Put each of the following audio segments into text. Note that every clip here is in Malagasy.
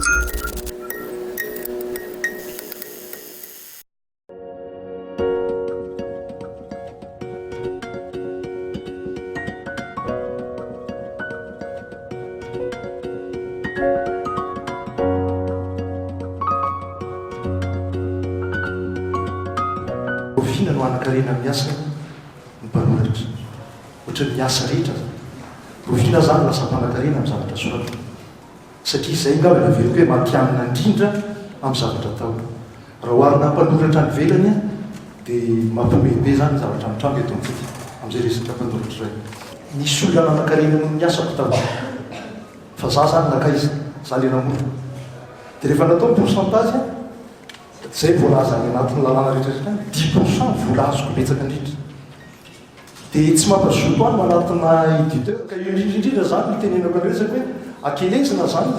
Oviana no anakarena miasa ny mpanoratra ohatra ny miasa rehetra oviana zany lasa mpanakarena amin'ny zavatra soratra satria izay ngava naveriko hoe mampianina indrindra amin'ny zavatra atao raha oharina mpanoratra ny velany dia mampimebe zany ny zavatra mitranga eto amin'ity amin'izay resaka mpanoratra iray nisy olona anakarena no miasa mpitao fa za zany nakaiza za le namory dia rehefa natao pourcentage zay vola azany anatin'ny lalàna rehetrarehetra 10% vola azoko betsaka indrindra dia tsy mampazoto any manatina éditeur ka io indrindrindrindra zany mitenenako anresaka hoe akelezina zany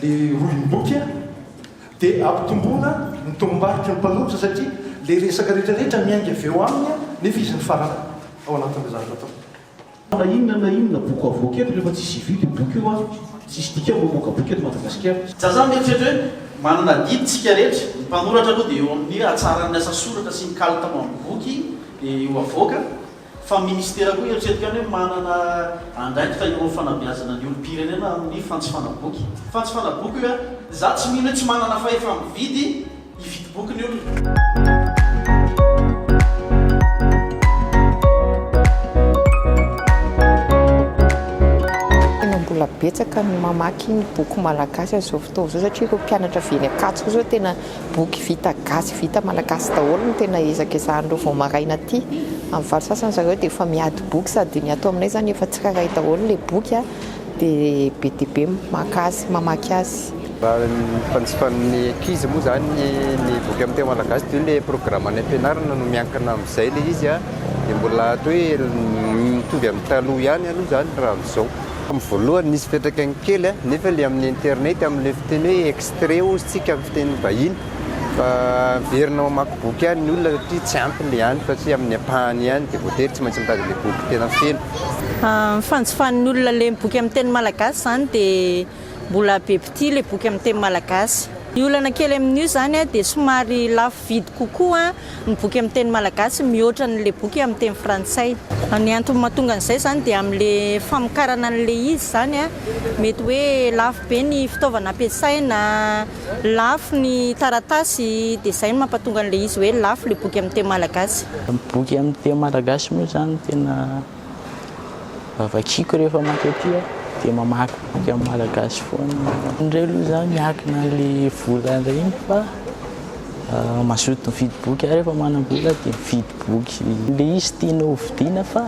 le olom-boky dia ampitomboana ny tombombariky ny mpanoratra satria le resaka rehetrarehetra miainga avy eo aminy nefa izy ny farana ao anatin'le zavatra atao na inona boky avoaka eto rehefa tsisy vidy boky io tsisy dika mamoaka boky eto Madagasikara zazany mieritreritra hoe manana diditsika rehetra ny mpanoratra aloha dia eo amin'ny atsaran'ny asa soratra sy ny kalitao amin'ny boky io avoaka fa ministera koa eritreretikany hoe manana andraikitra eo fanabeazana ny olom-pirenena amin'ny fantsifana boky fantsifana boky io za tsy mino hoe tsy manana fa efa mividy hividy boky ny olona mbola betsaka ny mamaky ny boky malagasy amin'izao fotoana izao satria ko mpianatra veny Akatsoko zao tena boky vita gasy vita malagasy daholo no tena ezakezan'ireo vao maraina aty amin'ny valo sasany zareo dia efa miady boky sady ny atao aminay zany efa tsiraray daholo le boky dia be dia be mamaky azy raha ny fanjifan'ny ankizy moa zany ny boky amin'ny teny malagasy dia le programme any am-pianarana no miankina amin'izay le izy dia mbola atao hoe mitovy amin'ny taloha ihany aloha zany raha amin'izao amin'ny voalohany nisy fiantraikany kely nefa le amin'ny internet amin'le fiteny hoe extrait ozytsika amin'ny fiteny vahiny fa verina mamaky boky ihany ny olona satria tsy ampy le ihany fa tsy amin'ny ampahany ihany dia voatery tsy maintsy mitady le boky tena feno fanjifan'ny olona le boky amin'ny teny malagasy zany dia mbola be pity le boky amin'ny teny malagasy ny olana kely amin'io zany dia somary lafo vidy kokoa ny boky amin'ny teny malagasy mihoatra n'le boky amin'ny teny frantsay ny antony mahatonga an'izay zany dia amin'le famokarana an'le izy zany mety hoe lafo be ny fitaovana ampiasaina lafo ny taratasy dia izay no mampatonga an'le izy hoe lafo le boky amin'ny teny malagasy boky amin'ny teny malagasy moa zany tena vavakiako rehefa maky aty dia mamaky boky amin'ny malagasy foana indray aloha zany miakina le vola ireny fa mazoto mividy boky rehefa manam-bola dia mividy boky le izy tiana hovidiana fa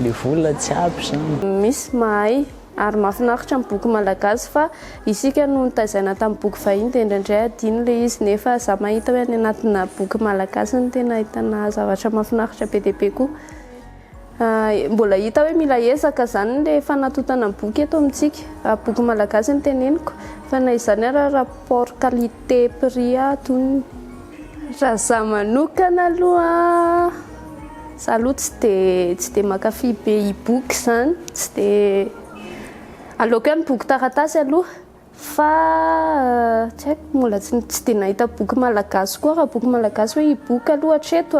le vola tsy ampy zany misy mahay ary mahafinaritra amin'ny boky malagasy fa isika no nitazaina tamin'ny boky vahiny dia indraindray adino le izy nefa za mahita hoe any anatina boky malagasy no tena ahitana zavatra mahafinaritra be dia be koa mbola hita hoe mila ezaka zany le fanatotana ny boky eto amintsika boky malagasy ny teneniko fa na izany ara rapport qualité prix atony raha za manokana aloha za aloha tsy dia mankafy be i-boky zany tsy dia aleoko hoe ny boky taratasy aloha fa tsy haiko mbola tsy dia nahita boky malagasy koa raha boky malagasy hoe i-boky aloha hatreto